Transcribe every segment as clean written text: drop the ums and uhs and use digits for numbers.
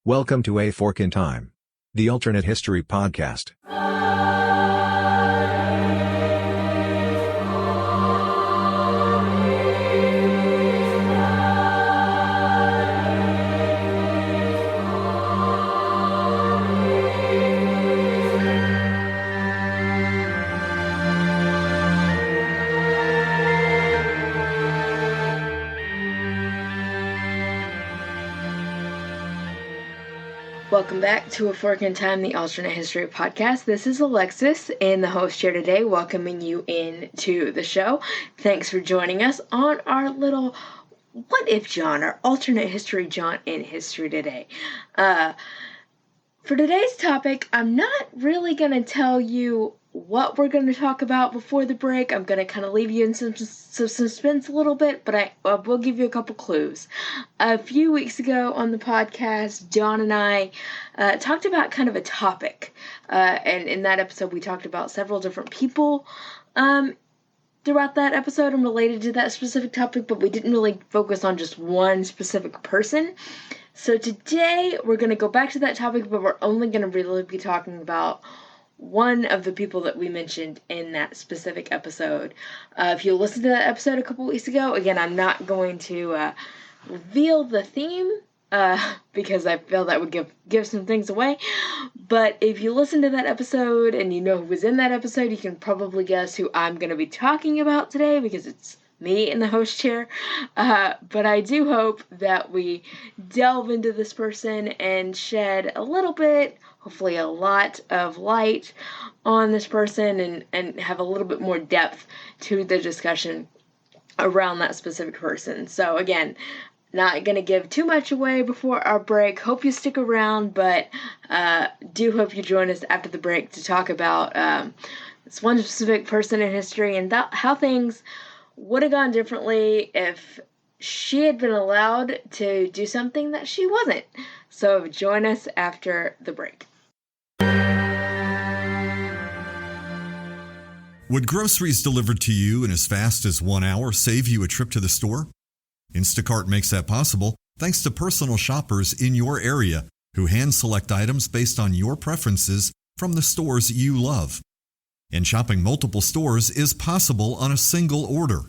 Welcome to A Fork in Time, the alternate history podcast. Welcome back to A Fork in Time, the alternate history podcast. This is Alexis in the host chair today, welcoming you into the show. Thanks for joining us on our little what if John, our alternate history John in history today. For today's topic, I'm not really going to tell you what we're going to talk about before the break. I'm going to kind of leave you in some suspense a little bit, but I will give you a couple clues. A few weeks ago on the podcast, John and I talked about kind of a topic, and in that episode we talked about several different people throughout that episode and related to that specific topic, but we didn't really focus on just one specific person. So today we're going to go back to that topic, but we're only going to really be talking about one of the people that we mentioned in that specific episode. If you listened to that episode a couple weeks ago, again, I'm not going to reveal the theme because I feel that would give some things away. But if you listen to that episode and you know who was in that episode, you can probably guess who I'm going to be talking about today because it's me in the host chair. But I do hope that we delve into this person and shed a little bit, hopefully a lot of light on this person and have a little bit more depth to the discussion around that specific person. So again, not going to give too much away before our break. Hope you stick around, but do hope you join us after the break to talk about this one specific person in history and how things would have gone differently if she had been allowed to do something that she wasn't. So join us after the break. Would groceries delivered to you in as fast as 1 hour save you a trip to the store? Instacart makes that possible thanks to personal shoppers in your area who hand-select items based on your preferences from the stores you love. And shopping multiple stores is possible on a single order.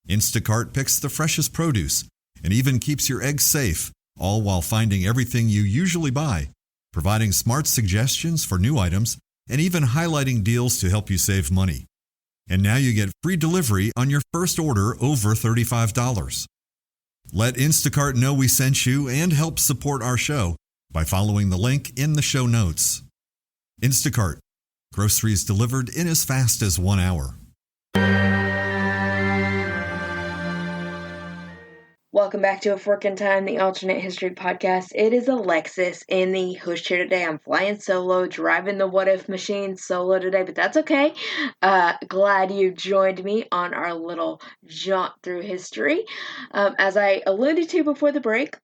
Instacart picks the freshest produce and even keeps your eggs safe, all while finding everything you usually buy, providing smart suggestions for new items, and even highlighting deals to help you save money. And now you get free delivery on your first order over $35. Let Instacart know we sent you and help support our show by following the link in the show notes. Instacart. Groceries delivered in as fast as 1 hour. Welcome back to A Fork in Time, the alternate history podcast. It is Alexis in the host chair today. I'm flying solo, driving the what if machine solo today, but that's okay. Glad you joined me on our little jaunt through history. As I alluded to before the break,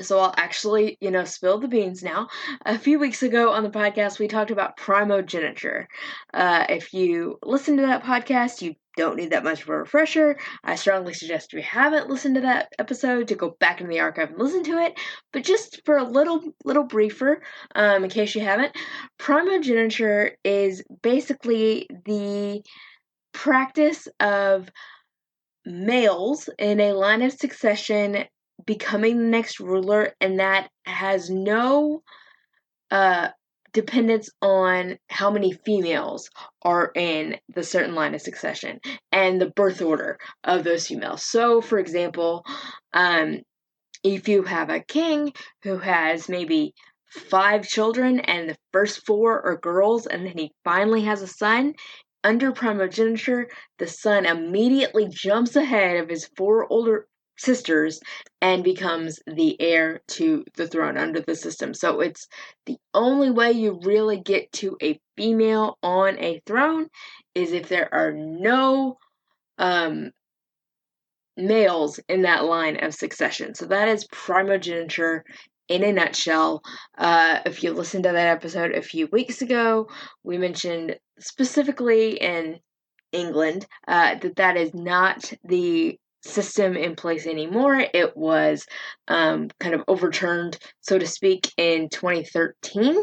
so I'll actually, spill the beans now. A few weeks ago on the podcast, we talked about primogeniture. If you listen to that podcast, you don't need that much of a refresher. I strongly suggest if you haven't listened to that episode to go back in the archive and listen to it. But just for a little briefer, in case you haven't, primogeniture is basically the practice of males in a line of succession becoming the next ruler, and that has no dependence on how many females are in the certain line of succession and the birth order of those females. So, for example, if you have a king who has maybe 5 children and the first 4 are girls, and then he finally has a son, under primogeniture, the son immediately jumps ahead of his 4 older sisters and becomes the heir to the throne under the system. So it's the only way you really get to a female on a throne is if there are no males in that line of succession. So that is primogeniture in a nutshell. If you listened to that episode a few weeks ago, we mentioned specifically in England that is not the system in place anymore. It was kind of overturned, so to speak, in 2013.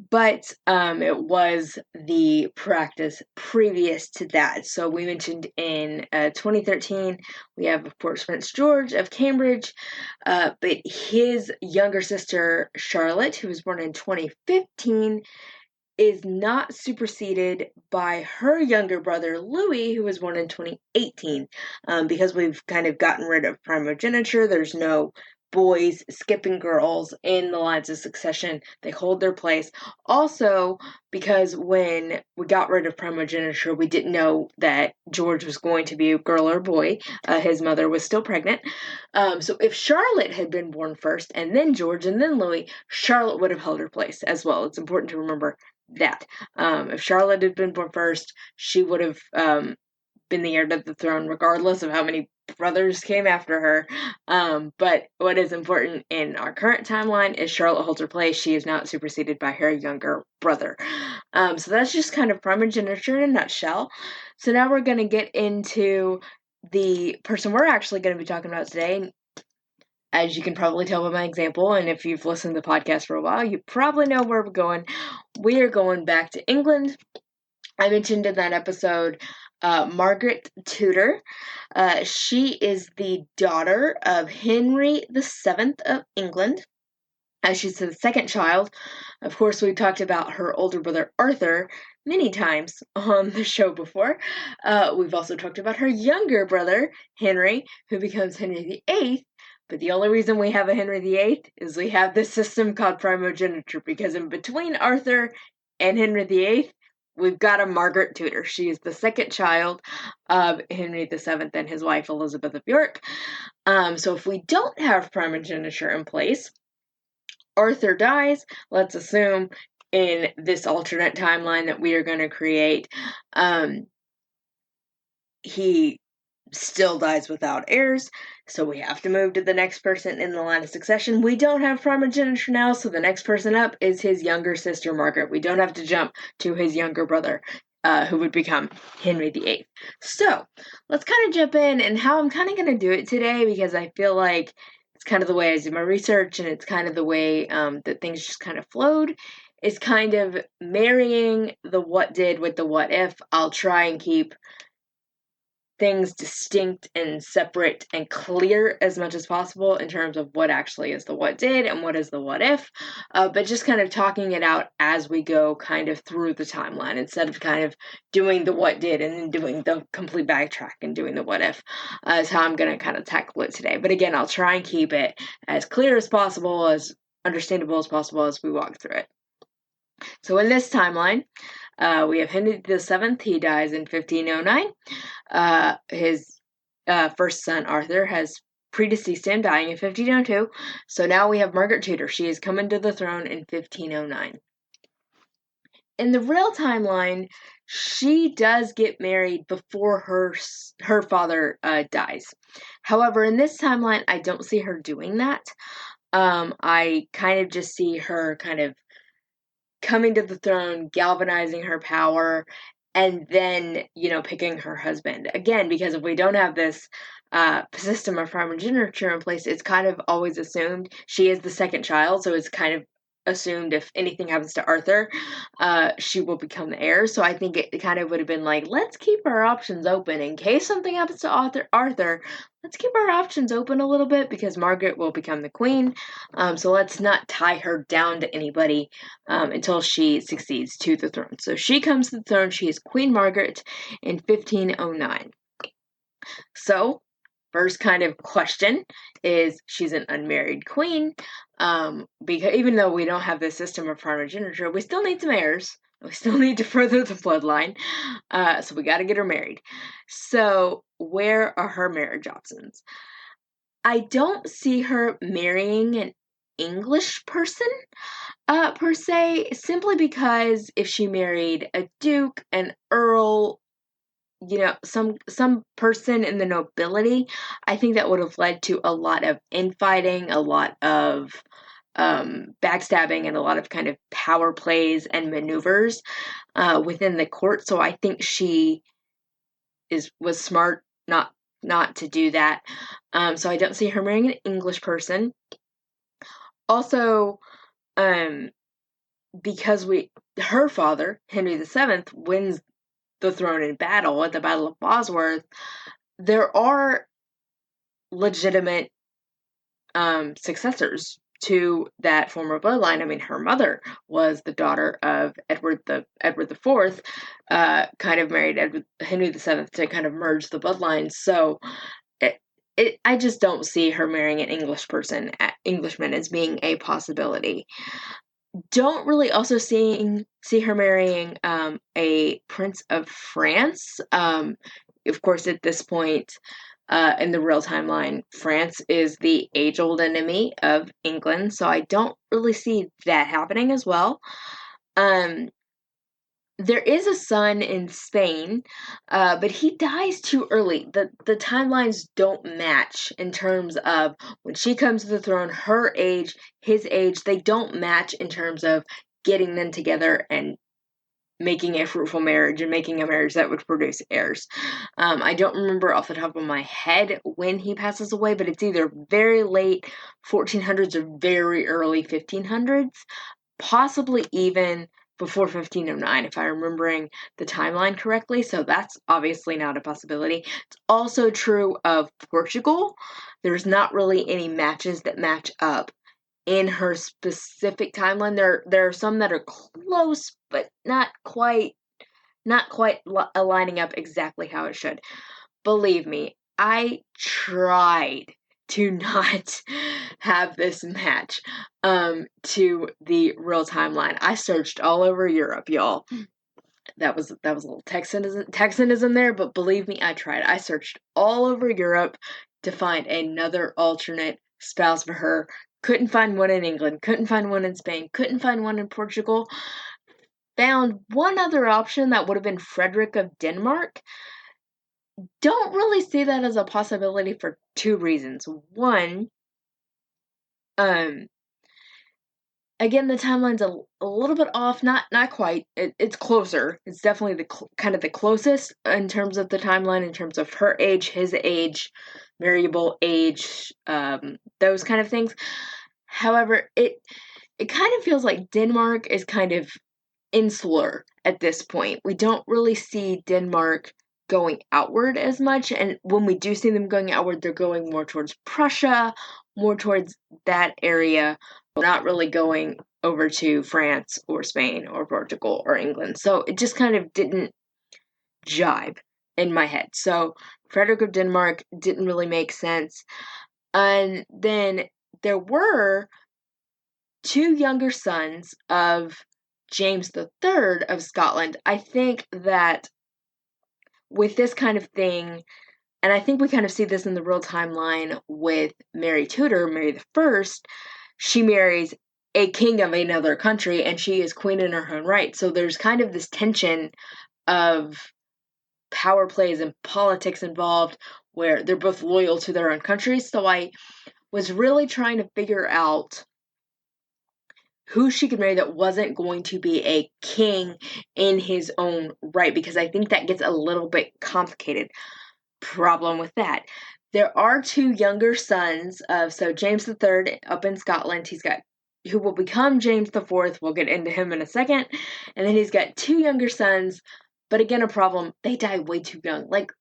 But it was the practice previous to that. So we mentioned in 2013, we have, of course, Prince George of Cambridge, but his younger sister, Charlotte, who was born in 2015, is not superseded by her younger brother, Louis, who was born in 2018. Because we've kind of gotten rid of primogeniture, there's no boys skipping girls in the lines of succession. They hold their place. Also, because when we got rid of primogeniture, we didn't know that George was going to be a girl or boy. His mother was still pregnant. So if Charlotte had been born first, and then George, and then Louis, Charlotte would have held her place as well. It's important to remember that. If Charlotte had been born first, she would have been the heir to the throne regardless of how many brothers came after her. But what is important in our current timeline is Charlotte holds her place. She is not superseded by her younger brother. So that's just kind of primogeniture in a nutshell. So now we're going to get into the person we're actually going to be talking about today. As you can probably tell by my example, and if you've listened to the podcast for a while, you probably know where we're going. We are going back to England. I mentioned in that episode Margaret Tudor. She is the daughter of Henry VII of England. She's the second child. Of course, we talked about her older brother Arthur many times on the show before. We've also talked about her younger brother, Henry, who becomes Henry VIII. But the only reason we have a Henry VIII is we have this system called primogeniture, because in between Arthur and Henry VIII, we've got a Margaret Tudor. She is the second child of Henry VII and his wife Elizabeth of York. So if we don't have primogeniture in place, Arthur dies. Let's assume in this alternate timeline that we are going to create, he still dies without heirs, so we have to move to the next person in the line of succession. We don't have primogeniture now, so the next person up is his younger sister, Margaret. We don't have to jump to his younger brother, who would become Henry VIII. So, let's kind of jump in, and how I'm kind of going to do it today, because I feel like it's kind of the way I did my research, and it's kind of the way that things just kind of flowed, is kind of marrying the what did with the what if. I'll try and keep things distinct and separate and clear as much as possible in terms of what actually is the what did and what is the what if, but just kind of talking it out as we go kind of through the timeline, instead of kind of doing the what did and then doing the complete backtrack and doing the what if, is how I'm going to kind of tackle it today. But again, I'll try and keep it as clear as possible, as understandable as possible as we walk through it. So in this timeline, we have Henry VII. He dies in 1509. His first son, Arthur, has predeceased him, dying in 1502. So now we have Margaret Tudor. She is coming to the throne in 1509. In the real timeline, she does get married before her father dies. However, in this timeline, I don't see her doing that. I kind of just see her kind of coming to the throne, galvanizing her power, and then, picking her husband. Again, because if we don't have this system of primogeniture in place, it's kind of always assumed she is the second child, so it's kind of assumed if anything happens to Arthur, she will become the heir. So I think it kind of would have been like, let's keep our options open in case something happens to Arthur. Let's keep our options open a little bit, because Margaret will become the queen. So let's not tie her down to anybody until she succeeds to the throne. So she comes to the throne. She is Queen Margaret in 1509. So first kind of question is, she's an unmarried queen, because even though we don't have this system of primogeniture, we still need some heirs. We still need to further the bloodline, so we got to get her married. So where are her marriage options? I don't see her marrying an English person, per se, simply because if she married a duke, an earl, some person in the nobility, I think that would have led to a lot of infighting, a lot of backstabbing, and a lot of kind of power plays and maneuvers within the court. So I think she was smart not not to do that. So I don't see her marrying an English person. Also, because her father, Henry VII, wins the throne in battle at the Battle of Bosworth, there are legitimate successors to that former bloodline. I mean, her mother was the daughter of Edward IV, kind of married Henry VII to kind of merge the bloodlines. So I just don't see her marrying an Englishman as being a possibility. Don't really also see her marrying a prince of France. Of course, at this point, in the real timeline, France is the age-old enemy of England, so I don't really see that happening as well. There is a son in Spain, but he dies too early. The timelines don't match in terms of when she comes to the throne, her age, his age, they don't match in terms of getting them together and making a fruitful marriage and making a marriage that would produce heirs. I don't remember off the top of my head when he passes away, but it's either very late 1400s or very early 1500s, possibly even before 1509, if I'm remembering the timeline correctly, so that's obviously not a possibility. It's also true of Portugal. There's not really any matches that match up in her specific timeline. There are some that are close, but not quite aligning up exactly how it should. Believe me, I tried to not have this match to the real timeline. I searched all over Europe, y'all. That was a little Texanism there, but believe me, I tried. I searched all over Europe to find another alternate spouse for her. Couldn't find one in England, couldn't find one in Spain, couldn't find one in Portugal. Found one other option that would have been Frederick of Denmark. Don't really see that as a possibility for two reasons. One, again, the timeline's a little bit off, not quite. It's closer. It's definitely kind of the closest in terms of the timeline, in terms of her age, his age, variable age, those kind of things. However, it kind of feels like Denmark is kind of insular at this point. We don't really see Denmark going outward as much, and when we do see them going outward, they're going more towards Prussia, more towards that area, not really going over to France or Spain or Portugal or England. So it just kind of didn't jibe in my head. So Frederick of Denmark didn't really make sense. And then there were two younger sons of James III of Scotland. I think that with this kind of thing, and I think we kind of see this in the real timeline with Mary Tudor, Mary I, she marries a king of another country and she is queen in her own right. So there's kind of this tension of power plays and politics involved where they're both loyal to their own countries. So I was really trying to figure out who she could marry that wasn't going to be a king in his own right, because I think that gets a little bit complicated. Problem with that, there are two younger sons of, so James III up in Scotland, who will become James IV, we'll get into him in a second, and then he's got two younger sons, but again, a problem, they die way too young, like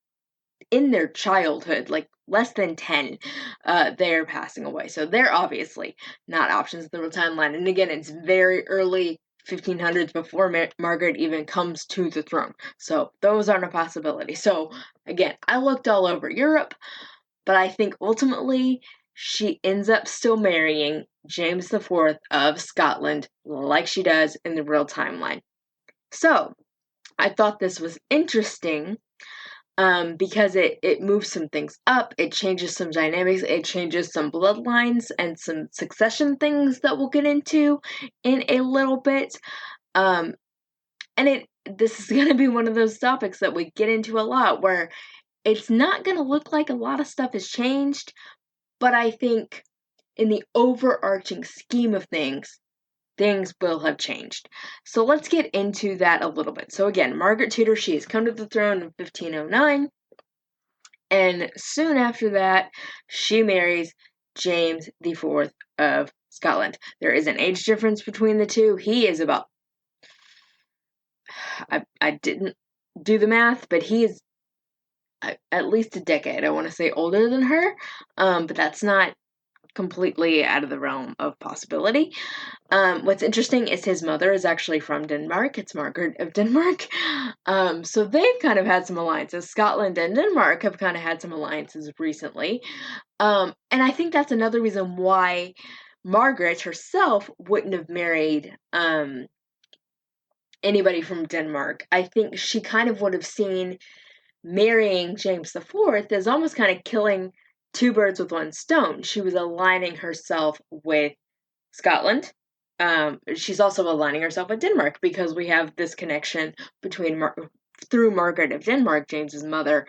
in their childhood, like less than 10, they're passing away. So they're obviously not options in the real timeline. And again, it's very early 1500s before Margaret even comes to the throne. So those aren't a possibility. So again, I looked all over Europe, but I think ultimately she ends up still marrying James IV of Scotland like she does in the real timeline. So I thought this was interesting because it moves some things up, it changes some dynamics, it changes some bloodlines and some succession things that we'll get into in a little bit. And this is going to be one of those topics that we get into a lot where it's not going to look like a lot of stuff has changed, but I think in the overarching scheme of things will have changed. So let's get into that a little bit. So again, Margaret Tudor, she has come to the throne in 1509, And soon after that, she marries James IV of Scotland. There is an age difference between the two. He is about, I didn't do the math, but he is at least a decade, I want to say, older than her. But that's not completely out of the realm of possibility. What's interesting is his mother is actually from Denmark. It's Margaret of Denmark. So they've kind of had some alliances. Scotland and Denmark have kind of had some alliances recently. And I think that's another reason why Margaret herself wouldn't have married anybody from Denmark. I think she kind of would have seen marrying James IV as almost kind of killing two birds with one stone. She was aligning herself with Scotland. She's also aligning herself with Denmark because we have this connection between through Margaret of Denmark, James's mother,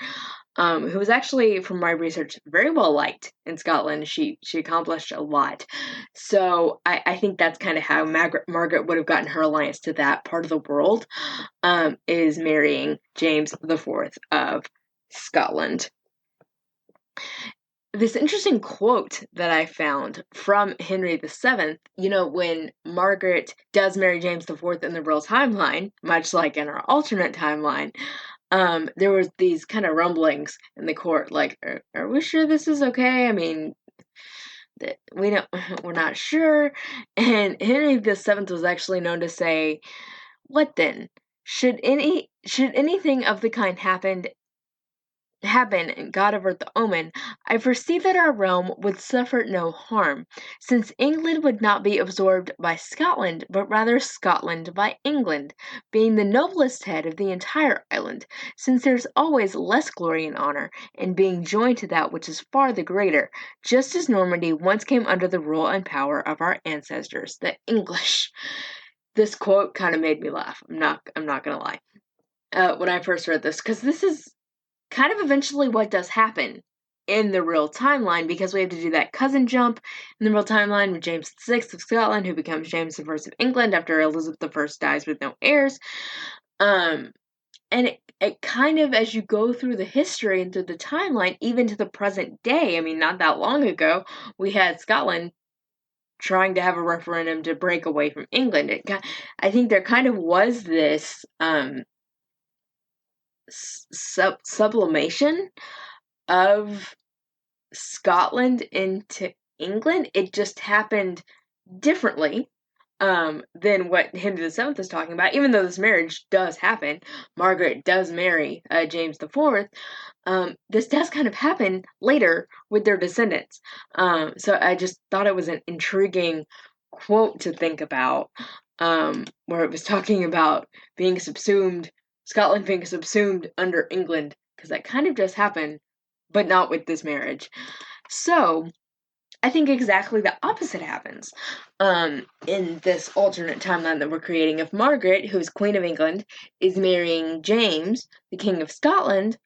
who was actually, from my research, very well liked in Scotland. She accomplished a lot. So I think that's kind of how Margaret would have gotten her alliance to that part of the world, is marrying James IV of Scotland. This interesting quote that I found from Henry VII, when Margaret does marry James IV in the real timeline, much like in our alternate timeline, there was these kind of rumblings in the court, like, are we sure this is okay? I mean, we're not sure. And Henry VII was actually known to say, "What then? Should anything of the kind happen, and God avert the omen, I foresee that our realm would suffer no harm, since England would not be absorbed by Scotland, but rather Scotland by England, being the noblest head of the entire island, since there's always less glory and honor in being joined to that which is far the greater, just as Normandy once came under the rule and power of our ancestors, the English." This quote kind of made me laugh. I'm not gonna lie. When I first read this, because this is kind of eventually what does happen in the real timeline, because we have to do that cousin jump in the real timeline with James VI of Scotland, who becomes James I of England after Elizabeth I dies with no heirs. And it kind of, as you go through the history and through the timeline, even to the present day, I mean, not that long ago, we had Scotland trying to have a referendum to break away from England. I think there kind of was this sublimation of Scotland into England. It just happened differently than what Henry VII is talking about. Even though this marriage does happen, Margaret does marry James IV. This does kind of happen later with their descendants. So I just thought it was an intriguing quote to think about, where it was talking about being subsumed, Scotland being subsumed under England, because that kind of just happened, but not with this marriage. So I think exactly the opposite happens in this alternate timeline that we're creating. If Margaret, who is Queen of England, is marrying James, the King of Scotland,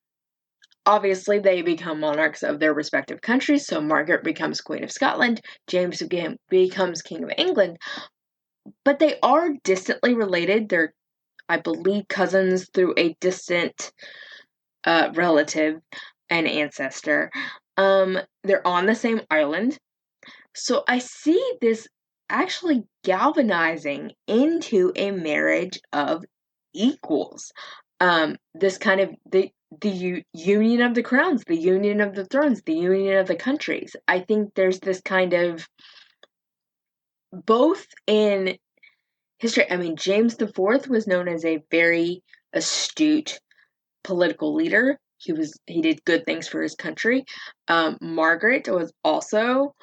obviously they become monarchs of their respective countries, so Margaret becomes Queen of Scotland, James becomes King of England, but they are distantly related. They're, I believe, cousins through a distant relative and ancestor. They're on the same island. So I see this actually galvanizing into a marriage of equals. This kind of the union of the crowns, the union of the thrones, the union of the countries. I think there's this kind of, both in history, I mean, James IV was known as a very astute political leader. He did good things for his country. Margaret was also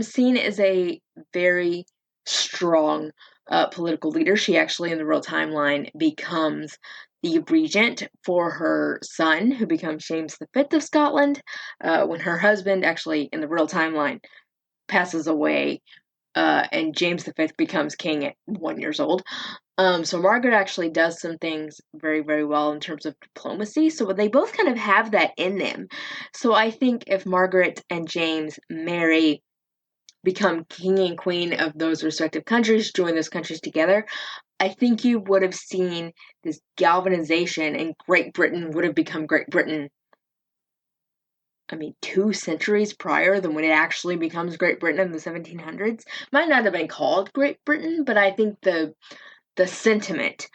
seen as a very strong political leader. She actually, in the real timeline, becomes the regent for her son, who becomes James V of Scotland, when her husband, actually, in the real timeline, passes away, and James V becomes king at 1 year old. So Margaret actually does some things very, very well in terms of diplomacy. So they both kind of have that in them. So I think if Margaret and James marry, become king and queen of those respective countries, join those countries together, I think you would have seen this galvanization, and Great Britain would have become Great Britain 2 centuries prior than when it actually becomes Great Britain in the 1700s. Might not have been called Great Britain, but I think the sentiment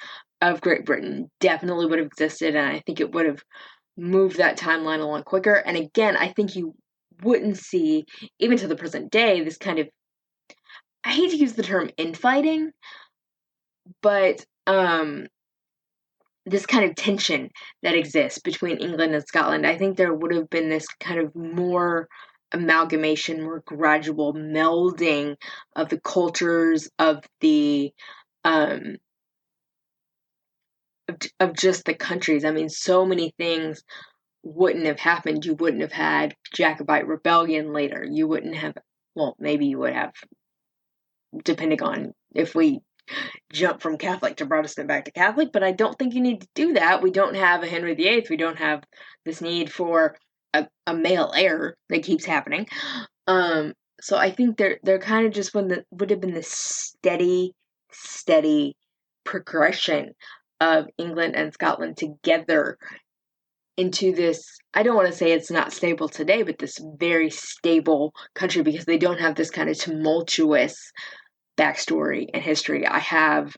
of Great Britain definitely would have existed, and I think it would have moved that timeline along quicker. And again, I think you wouldn't see, even to the present day, this kind of, I hate to use the term infighting, but this kind of tension that exists between England and Scotland. I think there would have been this kind of more amalgamation, more gradual melding of the cultures, of the of just the countries. So many things wouldn't have happened. You wouldn't have had Jacobite rebellion later. You wouldn't have, well, maybe you would have, depending on if we jump from Catholic to Protestant back to Catholic, but I don't think you need to do that. We don't have a Henry VIII. We don't have this need for a male heir that keeps happening. So I think they're kind of just would have been this steady progression of England and Scotland together into this, I don't want to say it's not stable today, but this very stable country, because they don't have this kind of tumultuous backstory and history. I'm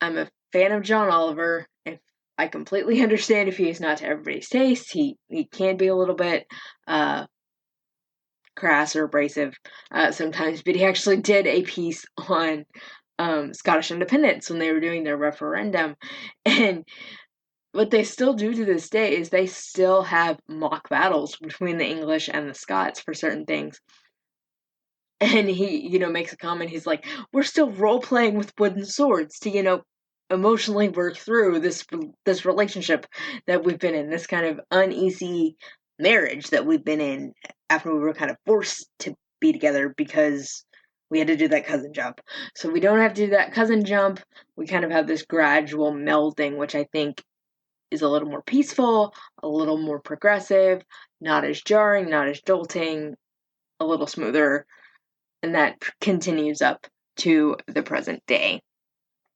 a fan of John Oliver. If I completely understand if he is not to everybody's taste, he can be a little bit crass or abrasive sometimes, but he actually did a piece on Scottish independence when they were doing their referendum, and what they still do to this day is they still have mock battles between the English and the Scots for certain things. And he, makes a comment. He's like, we're still role-playing with wooden swords to, emotionally work through this relationship that we've been in, this kind of uneasy marriage that we've been in after we were kind of forced to be together because we had to do that cousin jump. So we don't have to do that cousin jump. We kind of have this gradual melding, which I think is a little more peaceful, a little more progressive, not as jarring, not as jolting, a little smoother. And that continues up to the present day.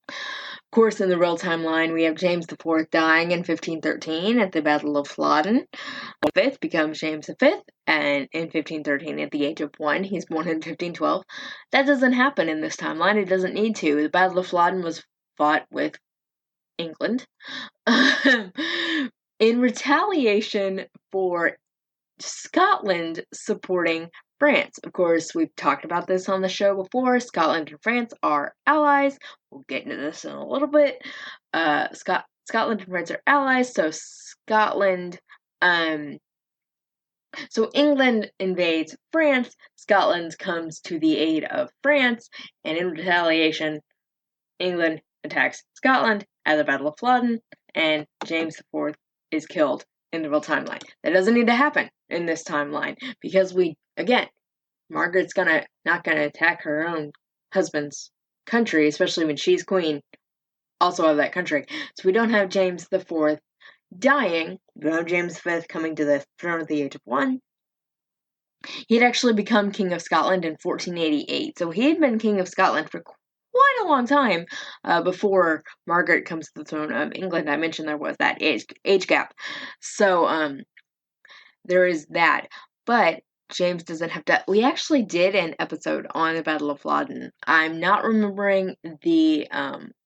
Of course, in the real timeline, we have James IV dying in 1513 at the Battle of Flodden. V becomes James V, and in 1513, at the age of 1, he's born in 1512. That doesn't happen in this timeline. It doesn't need to. The Battle of Flodden was fought with England in retaliation for Scotland supporting France. Of course, we've talked about this on the show before. Scotland and France are allies. We'll get into this in a little bit. Scotland and France are allies, so so England invades France. Scotland comes to the aid of France, and in retaliation, England attacks Scotland at the Battle of Flodden, and James IV is killed in the real timeline. That doesn't need to happen in this timeline, because Margaret's not gonna attack her own husband's country, especially when she's queen, also of that country. So we don't have James IV dying. We don't have James V coming to the throne at the age of 1. He had actually become King of Scotland in 1488, so he had been King of Scotland for quite a long time before Margaret comes to the throne of England. I mentioned there was that age gap. So there is that. But James doesn't have to. We actually did an episode on the Battle of Flodden. I'm not remembering the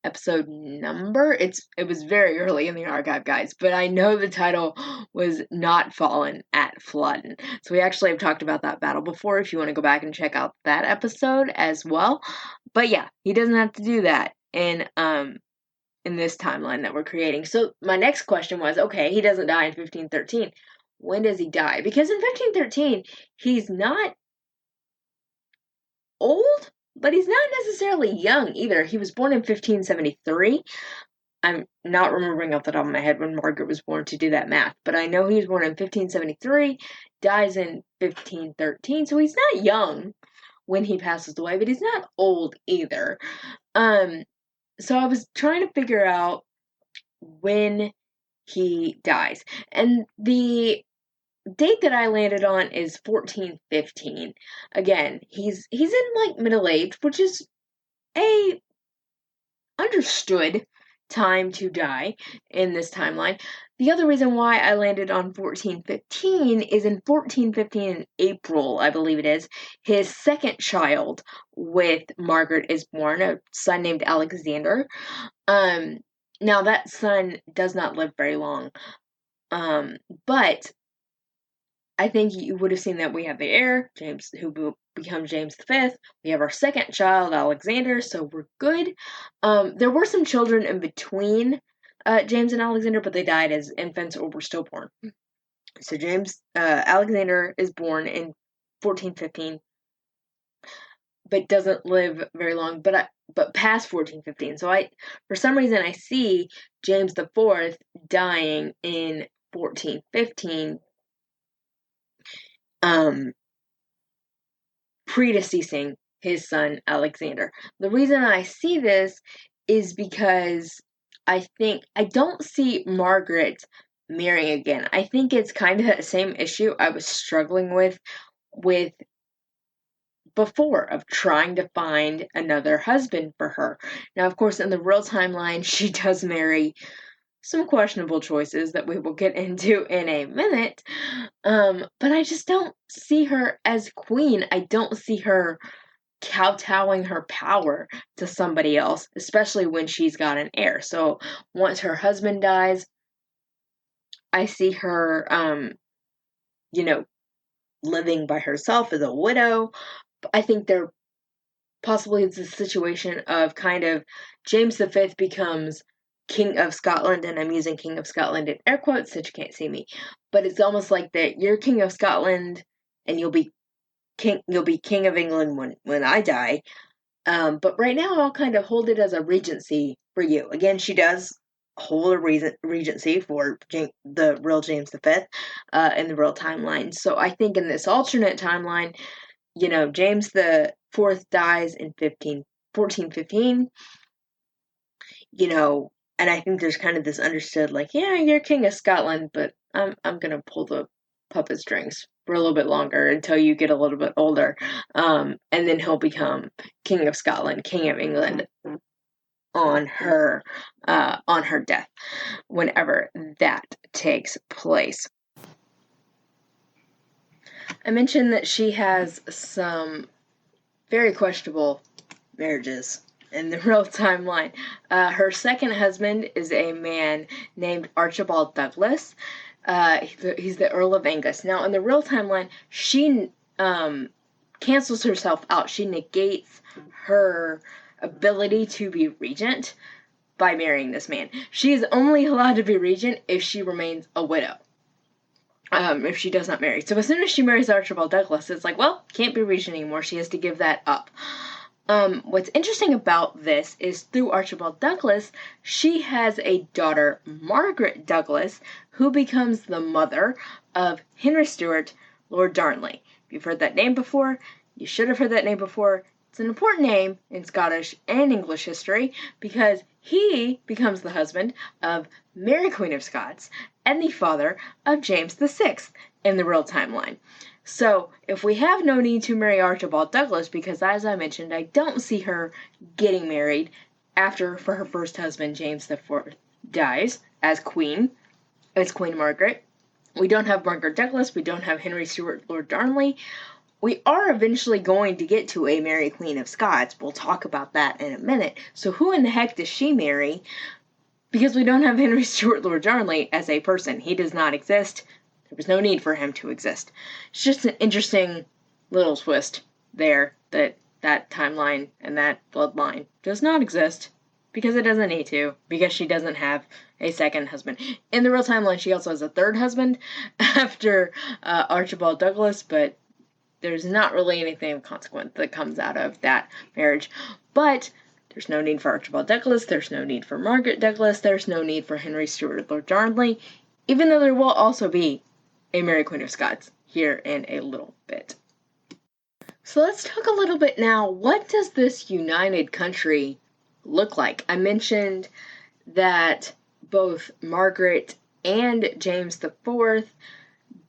episode number. It was very early in the archive, guys, but I know the title was Not Fallen at Flodden. So we actually have talked about that battle before, if you want to go back and check out that episode as well. But yeah, he doesn't have to do that in this timeline that we're creating. So my next question was, okay, he doesn't die in 1513. When does he die? Because in 1513, he's not old, but he's not necessarily young either. He was born in 1573. I'm not remembering off the top of my head when Margaret was born to do that math, but I know he was born in 1573, dies in 1513, so he's not young when he passes away, but he's not old either. So I was trying to figure out when he dies, and the date that I landed on is 1415. Again, he's in like middle age, which is a understood time to die in this timeline. The other reason why I landed on 1415 is in 1415 in April, I believe it is, his second child with Margaret is born, a son named Alexander. Now that son does not live very long. But I think you would have seen that we have the heir, James, who becomes James V. We have our second child, Alexander, so we're good. There were some children in between James and Alexander, but they died as infants or were stillborn. So Alexander is born in 1415, but doesn't live very long, but past 1415. So for some reason, I see James IV dying in 1415, predeceasing his son Alexander. The reason I see this is because I don't see Margaret marrying again. I think it's kind of the same issue I was struggling with before, of trying to find another husband for her. Now, of course, in the real timeline, she does marry some questionable choices that we will get into in a minute. But I just don't see her as queen. I don't see her kowtowing her power to somebody else, especially when she's got an heir. So once her husband dies, I see her, living by herself as a widow. I think there possibly is a situation of kind of James V becomes King of Scotland, and I'm using King of Scotland in air quotes so you can't see me, but it's almost like that you're King of Scotland and you'll be King of England when I die. But right now I'll kind of hold it as a regency for you. Again, she does hold a regency for the real James V in the real timeline. So I think in this alternate timeline, James IV dies in 1415, and I think there's kind of this understood, like, yeah, you're King of Scotland, but I'm gonna pull the puppet strings for a little bit longer until you get a little bit older, and then he'll become King of Scotland, King of England on her death, whenever that takes place. I mentioned that she has some very questionable marriages in the real timeline. Her second husband is a man named Archibald Douglas. He's the Earl of Angus. Now, in the real timeline, she cancels herself out. She negates her ability to be regent by marrying this man. She is only allowed to be regent if she remains a widow. If she does not marry. So as soon as she marries Archibald Douglas, it's like, well, can't be regent anymore. She has to give that up. What's interesting about this is through Archibald Douglas, she has a daughter, Margaret Douglas, who becomes the mother of Henry VIII, Lord Darnley. If you've heard that name before, you should have heard that name before. It's an important name in Scottish and English history because he becomes the husband of Mary, Queen of Scots, and the father of James VI in the real timeline. So, if we have no need to marry Archibald Douglas, because as I mentioned, I don't see her getting married for her first husband, James IV, dies as Queen Margaret. We don't have Margaret Douglas, we don't have Henry Stuart, Lord Darnley. We are eventually going to get to a Mary, Queen of Scots. We'll talk about that in a minute. So who in the heck does she marry? Because we don't have Henry Stuart, Lord Darnley as a person. He does not exist. There was no need for him to exist. It's just an interesting little twist there that timeline and that bloodline does not exist because it doesn't need to, because she doesn't have a second husband. In the real timeline, she also has a third husband after Archibald Douglas, but there's not really anything of consequence that comes out of that marriage. But there's no need for Archibald Douglas, there's no need for Margaret Douglas, there's no need for Henry Stuart, Lord Darnley, even though there will also be a Mary, Queen of Scots here in a little bit. So let's talk a little bit now, what does this united country look like? I mentioned that both Margaret and James IV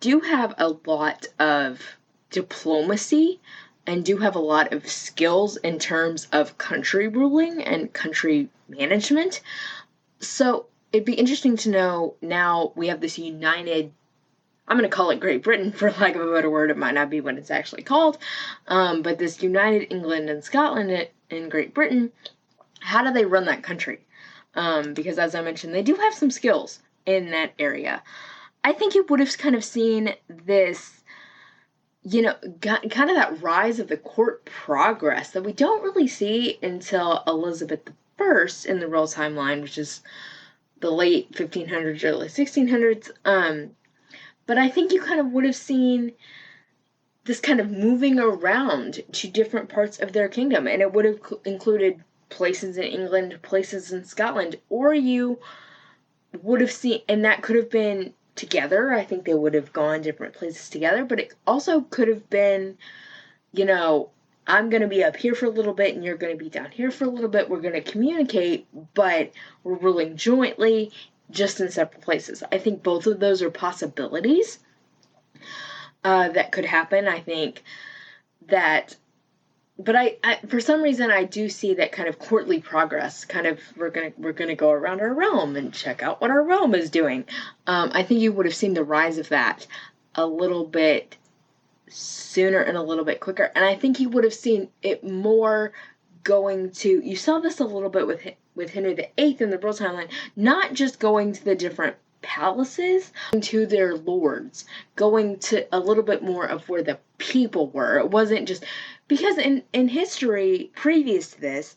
do have a lot of diplomacy and do have a lot of skills in terms of country ruling and country management. So it'd be interesting to know, now we have this united, I'm going to call it Great Britain for lack of a better word. It might not be what it's actually called. But this united England and Scotland and Great Britain, how do they run that country? Because as I mentioned, they do have some skills in that area. I think you would have kind of seen this, kind of that rise of the court progress that we don't really see until Elizabeth I in the royal timeline, which is the late 1500s, early 1600s. But I think you kind of would have seen this kind of moving around to different parts of their kingdom, and it would have included places in England, places in Scotland, or you would have seen, and that could have been together. I think they would have gone different places together, but it also could have been, I'm going to be up here for a little bit and you're going to be down here for a little bit. We're going to communicate, but we're ruling jointly, just in separate places. I think both of those are possibilities that could happen. I think that, but I for some reason I do see that kind of courtly progress. Kind of we're gonna go around our realm and check out what our realm is doing. I think you would have seen the rise of that a little bit sooner and a little bit quicker, and I think you would have seen it more going to. You saw this a little bit with Henry VIII in the royal timeline, not just going to the different palaces, to their lords, going to a little bit more of where the people were. It wasn't just because in history previous to this,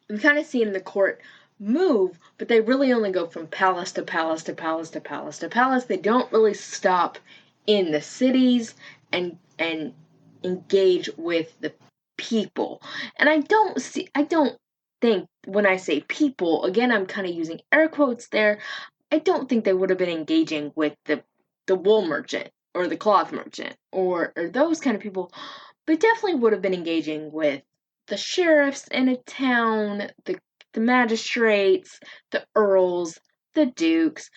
we've kind of seen the court move, but they really only go from palace to palace to palace to palace to palace. They don't really stop in the cities and engage with the people. And I don't think when I say people, again, I'm kind of using air quotes there, I don't think they would have been engaging with the wool merchant or the cloth merchant or those kind of people, but definitely would have been engaging with the sheriffs in a town, the magistrates, the earls, the dukes,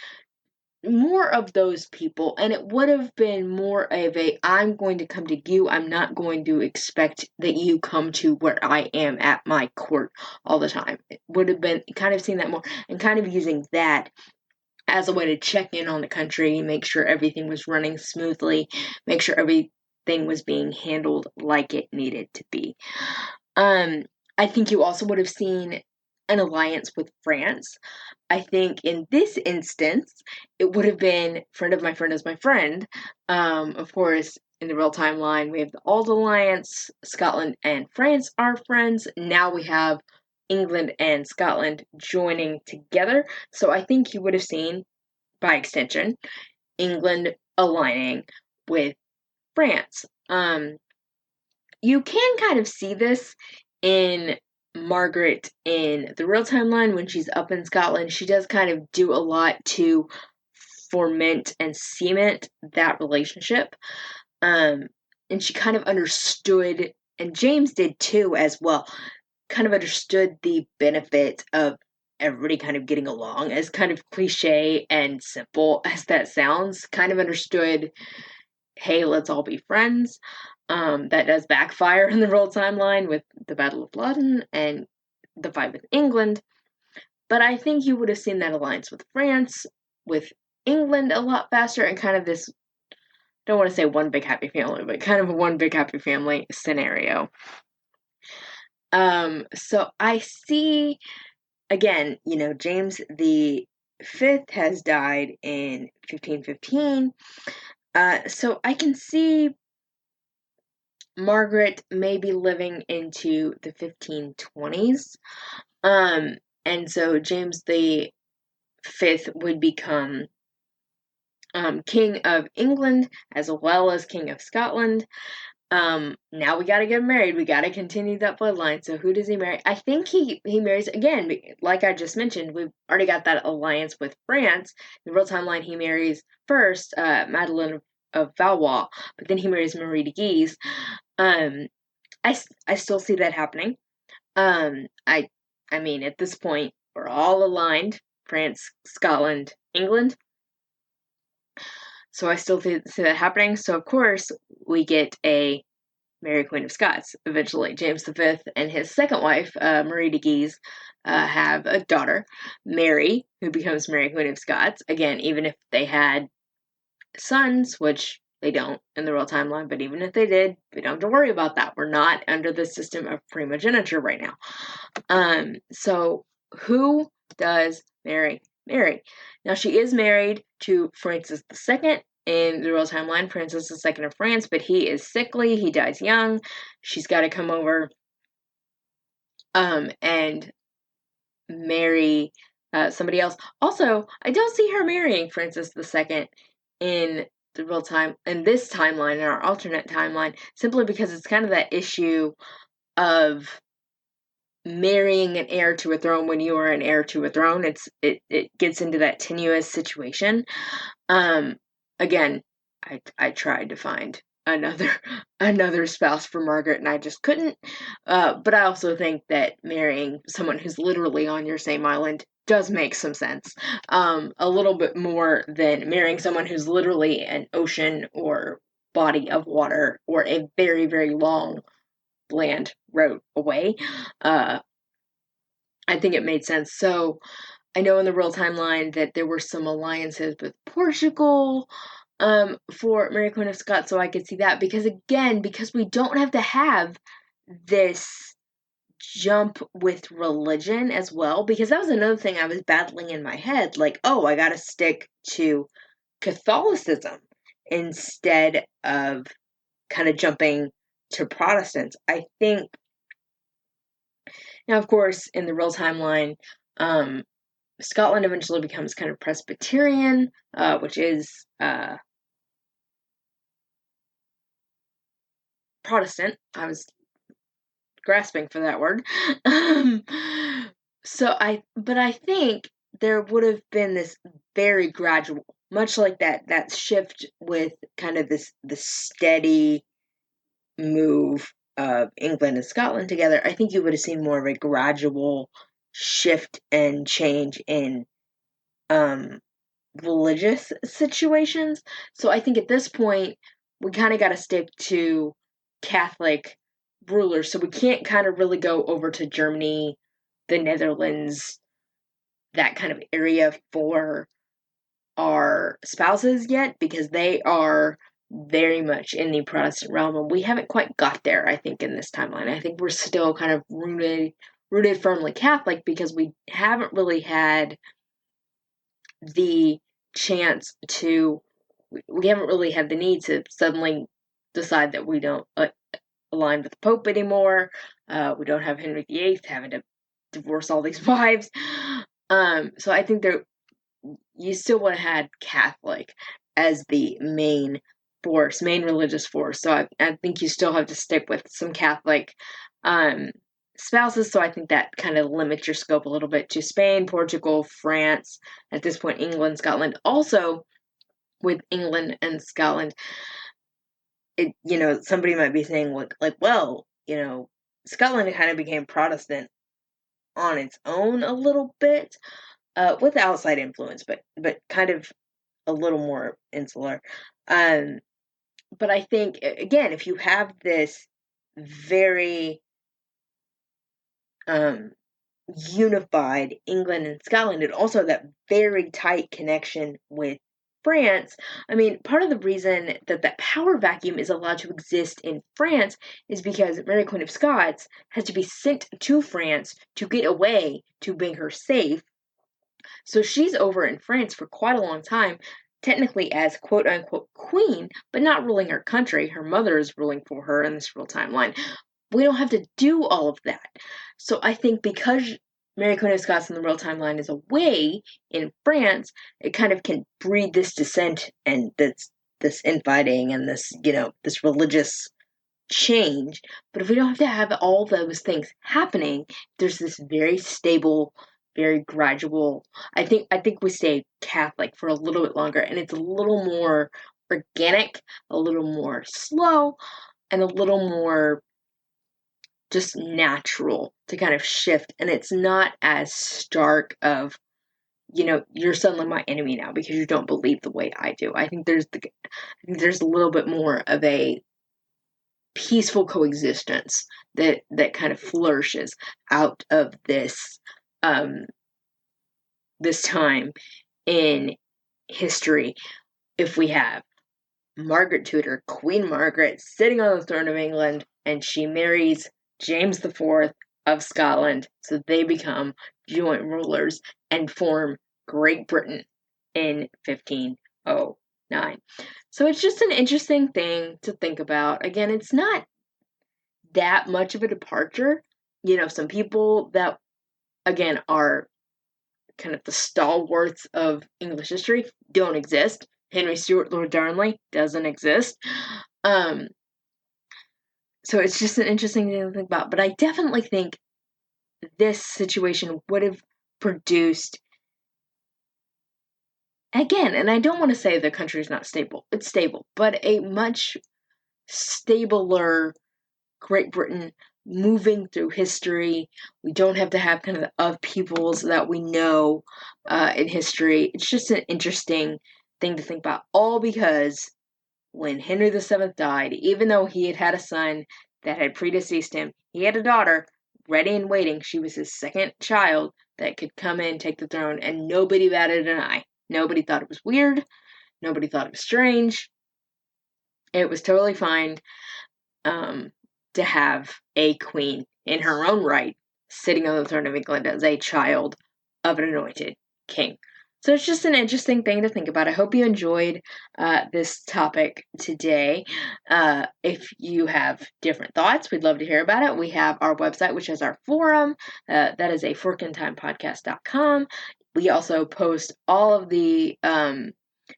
more of those people, and it would have been more of a, I'm going to come to you, I'm not going to expect that you come to where I am at my court all the time. It would have been kind of seeing that more and kind of using that as a way to check in on the country, make sure everything was running smoothly, make sure everything was being handled like it needed to be. I think you also would have seen an alliance with France. I think in this instance, it would have been friend of my friend is my friend. Of course, in the real timeline, we have the Old Alliance. Scotland and France are friends. Now we have England and Scotland joining together. So I think you would have seen, by extension, England aligning with France. You can kind of see this in Margaret in the real timeline when she's up in Scotland. She does kind of do a lot to foment and cement that relationship. And she kind of understood, and James did too as well, kind of understood the benefit of everybody kind of getting along, as kind of cliche and simple as that sounds. Kind of understood, hey, let's all be friends. That does backfire in the real timeline with the Battle of Flodden and the fight with England. But I think you would have seen that alliance with France, with England a lot faster, and kind of this, don't want to say one big happy family, but kind of a one big happy family scenario. So I see, again, James the Fifth has died in 1515. So I can see Margaret may be living into the 1520s. And so James the Fifth would become King of England as well as King of Scotland. Now we gotta get married. We gotta continue that bloodline. So who does he marry? I think he marries, again, like I just mentioned, we've already got that alliance with France. In the real timeline, he marries first Madeleine of Valois, but then he marries Marie de Guise. I still see that happening. I mean, at this point, we're all aligned. France, Scotland, England. So I still see that happening. So, of course, we get a Mary Queen of Scots eventually. James V and his second wife, Marie de Guise, have a daughter, Mary, who becomes Mary Queen of Scots. Again, even if they had sons, which they don't in the real timeline, but even if they did, we don't have to worry about that. We're not under the system of primogeniture right now. So who does Mary marry? Now, she is married to Francis II in the real timeline, Francis II of France, but he is sickly. He dies young. She's got to come over and marry somebody else. Also, I don't see her marrying Francis II in the real time, in this timeline, in our alternate timeline, simply because it's kind of that issue of marrying an heir to a throne when you are an heir to a throne. It gets into that tenuous situation. Again, I tried to find another spouse for Margaret, and I just couldn't. But I also think that marrying someone who's literally on your same island does make some sense. A little bit more than marrying someone who's literally an ocean or body of water or a very, very long land road away. I think it made sense. So I know in the real timeline that there were some alliances with Portugal for Mary Queen of Scots, so I could see that, because we don't have to have this jump with religion as well, because that was another thing I was battling in my head, like, oh, I gotta stick to Catholicism instead of kind of jumping to Protestants. I think, now of course, in the real timeline, Scotland eventually becomes kind of Presbyterian, which is Protestant. I was grasping for that word. But I think there would have been this very gradual, much like that shift with kind of this steady move of England and Scotland together. I think you would have seen more of a gradual shift and change in religious situations. So I think at this point, we kind of got to stick to Catholic rulers. So we can't kind of really go over to Germany, the Netherlands, that kind of area for our spouses yet, because they are very much in the Protestant realm, and we haven't quite got there, I think, in this timeline. I think we're still kind of rooted firmly Catholic, because we haven't really had the chance to, we haven't really had the need to suddenly decide that we don't align with the Pope anymore. We don't have Henry VIII having to divorce all these wives. So I think you still would have had Catholic as the main religious force. So I think you still have to stick with some Catholic spouses. So I think that kind of limits your scope a little bit to Spain, Portugal, France, at this point, England, Scotland. Also, with England and Scotland, somebody might be saying, well, Scotland kind of became Protestant on its own a little bit, with outside influence, but kind of a little more insular. But I think, again, if you have this very unified England and Scotland, and also that very tight connection with France, I mean, part of the reason that power vacuum is allowed to exist in France is because Mary Queen of Scots has to be sent to France to get away, to bring her safe. So she's over in France for quite a long time, technically as quote-unquote queen, but not ruling her country. Her mother is ruling for her in this real timeline. We don't have to do all of that. So I think because Mary Queen of Scots in the real timeline is away in France, it kind of can breed this dissent and this infighting and this religious change. But if we don't have to have all those things happening, there's this very stable, very gradual. I think we stay Catholic for a little bit longer, and it's a little more organic, a little more slow, and a little more just natural to kind of shift. And it's not as stark of, you're suddenly my enemy now because you don't believe the way I do. I think there's a little bit more of a peaceful coexistence that kind of flourishes out of this this time in history. If we have Margaret Tudor, Queen Margaret, sitting on the throne of England, and she marries James IV of Scotland, so they become joint rulers and form Great Britain in 1509. So it's just an interesting thing to think about. Again, it's not that much of a departure. Some people that, again, are kind of the stalwarts of English history don't exist. Henry Stuart, Lord Darnley doesn't exist. So it's just an interesting thing to think about. But I definitely think this situation would have produced, again, and I don't want to say the country is not stable. It's stable, but a much stabler Great Britain moving through history. We don't have to have kind of the upheavals that we know in history. It's just an interesting thing to think about, all because when Henry VII died, even though he had a son that had predeceased him, he had a daughter ready and waiting. She was his second child that could come in, take the throne, and nobody batted an eye. Nobody thought it was weird. Nobody thought it was strange. It was totally fine to have a queen in her own right sitting on the throne of England as a child of an anointed king. So it's just an interesting thing to think about. I hope you enjoyed this topic today. If you have different thoughts, we'd love to hear about it. We have our website, which is our forum. That is a forkandtimepodcast.com. We also post all of the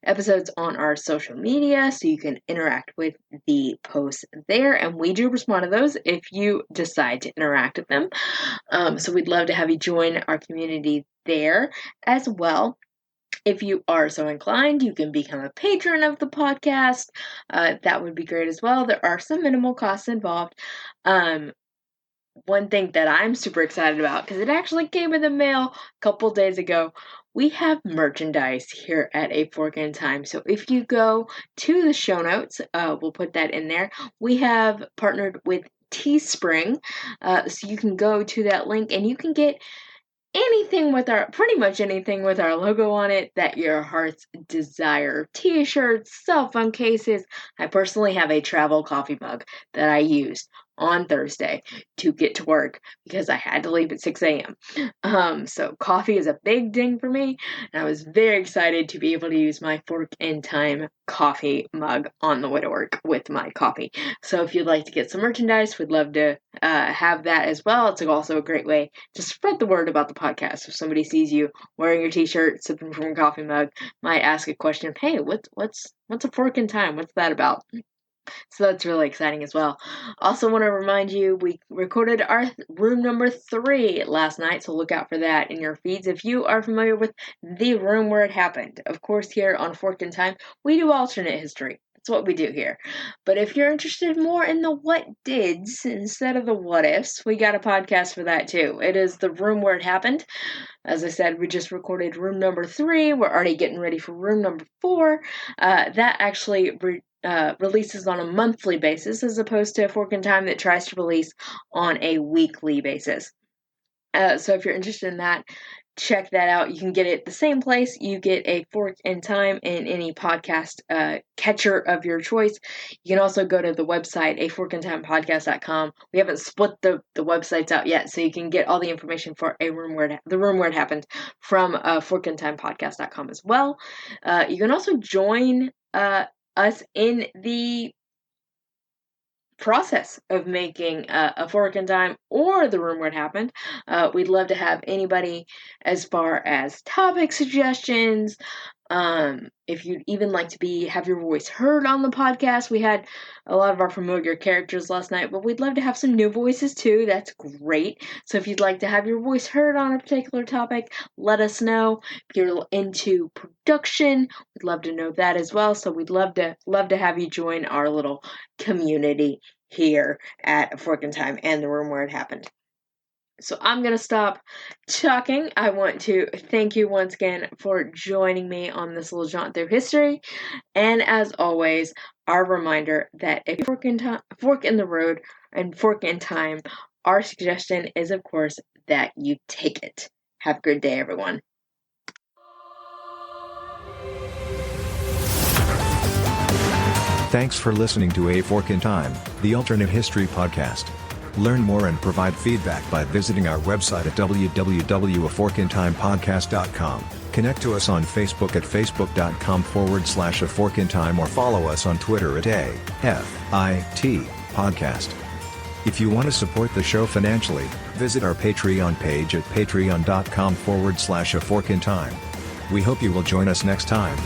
episodes on our social media, so you can interact with the posts there, and we do respond to those if you decide to interact with them. So we'd love to have you join our community there as well. If you are so inclined, you can become a patron of the podcast. That would be great as well. There are some minimal costs involved. One thing that I'm super excited about, because it actually came in the mail a couple days ago, we have merchandise here at A Fork in Time. So if you go to the show notes, we'll put that in there. We have partnered with Teespring, so you can go to that link and you can get pretty much anything with our logo on it that your heart's desire. T-shirts, cell phone cases. I personally have a travel coffee mug that I used on Thursday to get to work because I had to leave at 6 a.m. So coffee is a big ding for me, and I was very excited to be able to use my Fork in Time coffee mug on the way to work with my coffee. So if you'd like to get some merchandise, we'd love to have that as well. It's also a great way to spread the word about the podcast. If somebody sees you wearing your t-shirt, sipping from a coffee mug, might ask a question, hey, what's a Fork in Time? What's that about? So that's really exciting as well. Also want to remind you, we recorded our room number 3 last night, so look out for that in your feeds if you are familiar with the room where it happened. Of course, here on Forked in Time, we do alternate history. That's what we do here. But if you're interested more in the what dids instead of the what ifs, we got a podcast for that too. It is the room where it happened. As I said, we just recorded room number 3. We're already getting ready for room number 4. That actually releases on a monthly basis as opposed to a Fork in Time that tries to release on a weekly basis. So if you're interested in that, check that out. You can get it the same place. You get a Fork in Time in any podcast catcher of your choice. You can also go to the website, aforkandtimepodcast.com. We haven't split the websites out yet, so you can get all the information for the room where it happened from forkandtimepodcast.com as well. You can also join us in the process of making a Fork in Time or the room where it happened. We'd love to have anybody as far as topic suggestions. If you'd even like to have your voice heard on the podcast. We had a lot of our familiar characters last night, but we'd love to have some new voices too. That's great. So if you'd like to have your voice heard on a particular topic, let us know. If you're into production, we'd love to know that as well. So we'd love to have you join our little community here at Fork in Time and the room where it happened. So I'm going to stop talking. I want to thank you once again for joining me on this little jaunt through history. And as always, our reminder that if you fork in the road and fork in time, our suggestion is, of course, that you take it. Have a good day, everyone. Thanks for listening to A Fork in Time, the alternate history podcast. Learn more and provide feedback by visiting our website at www.aforkintimepodcast.com. Connect to us on Facebook at facebook.com/aforkintime or follow us on Twitter at AFIT Podcast. If you want to support the show financially, visit our Patreon page at patreon.com/aforkintime. We hope you will join us next time.